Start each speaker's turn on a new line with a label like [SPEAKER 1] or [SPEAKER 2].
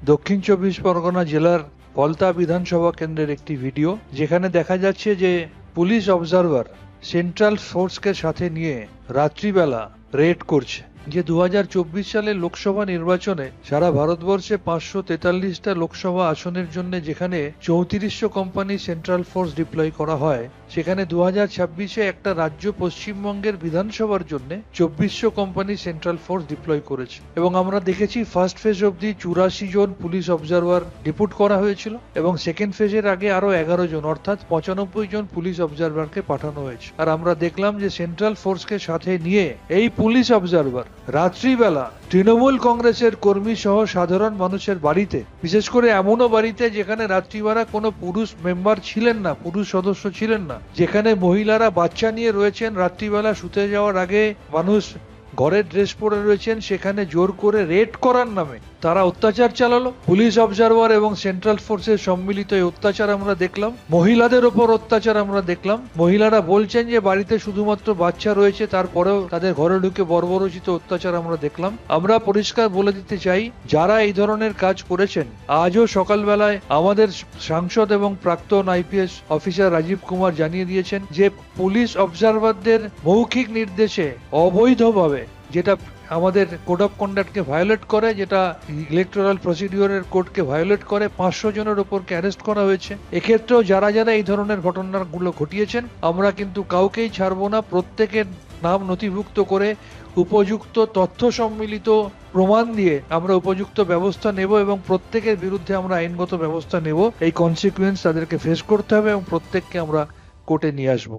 [SPEAKER 1] দক্ষিণ চব্বিশ পরগনা জেলার ফলতা বিধানসভা কেন্দ্রের একটি ভিডিও, যেখানে দেখা যাচ্ছে যে পুলিশ অবজারভার সেন্ট্রাল ফোর্সকে সাথে নিয়ে রাত্রিবেলা রেড করছে। যে 2024 সালের লোকসভা নির্বাচনে সারা ভারতবর্ষে 543টা লোকসভা আসনের জন্য যেখানে 3400 কোম্পানি সেন্ট্রাল ফোর্স ডিপ্লয় করা হয়, সেখানে 2026-এ একটা রাজ্য পশ্চিমবঙ্গের বিধানসভার জন্য 2400 কোম্পানি সেন্ট্রাল ফোর্স ডিপ্লয় করেছে। এবং আমরা দেখেছি ফার্স্ট ফেজ অবধি 84 জন পুলিশ অবজারভার ডিপুট করা হয়েছিল এবং সেকেন্ড ফেজের আগে আরো 11 জন অর্থাৎ 95 জন পুলিশ অবজারভারকে পাঠানো হয়েছে। আর আমরা দেখলাম যে সেন্ট্রাল ফোর্সকে সাথে নিয়ে এই পুলিশ অবজারভার রাত্রিবেলা তৃণমূল কংগ্রেসের কর্মী সহ সাধারণ মানুষের বাড়িতে, বিশেষ করে এমনও বাড়িতে যেখানে রাত্রিবেলা কোনো পুরুষ মেম্বার ছিলেন না, পুরুষ সদস্য ছিলেন না, যেখানে মহিলারা বাচ্চা নিয়ে রয়েছেন, রাত্রিবেলা শুতে যাওয়ার আগে মানুষ ঘরের ড্রেস পরে রয়েছেন, সেখানে জোর করে রেড করার নামে তারা অত্যাচার চালালো। পুলিশ অবজারভার এবং সেন্ট্রাল ফোর্সের সম্মিলিত এই অত্যাচার আমরা দেখলাম। মহিলাদের ওপর অত্যাচার আমরা দেখলাম। মহিলারা বলছেন যে বাড়িতে শুধুমাত্র বাচ্চা রয়েছে, তারপরেও তাদের ঘরে ঢুকে বর্বরোচিত অত্যাচার আমরা দেখলাম। আমরা পরিষ্কার বলে দিতে চাই, যারা এই ধরনের কাজ করেছেন, আজও সকালবেলায় আমাদের সাংসদ এবং প্রাক্তন আইপিএস অফিসার রাজীব কুমার জানিয়ে দিয়েছেন যে পুলিশ অবজারভারদের মৌখিক নির্দেশে অবৈধভাবে, যেটা আমাদের কোড অফ কন্ডাক্টকে ভায়োলেট করে, যেটা ইলেকটোরাল প্রসিডিওরের কোডকে ভায়োলেট করে, 500 জনের ওপরকে অ্যারেস্ট করা হয়েছে। এক্ষেত্রেও যারা যারা এই ধরনের ঘটনাগুলো ঘটিয়েছেন, আমরা কিন্তু কাউকেই ছাড়বো না। প্রত্যেকের নাম নথিভুক্ত করে উপযুক্ত তথ্য সম্মিলিত প্রমাণ দিয়ে আমরা উপযুক্ত ব্যবস্থা নেব এবং প্রত্যেকের বিরুদ্ধে আমরা আইনগত ব্যবস্থা নেব। এই কনসিকুয়েন্স তাদেরকে ফেস করতে হবে এবং প্রত্যেককে আমরা কোর্টে নিয়ে আসবো।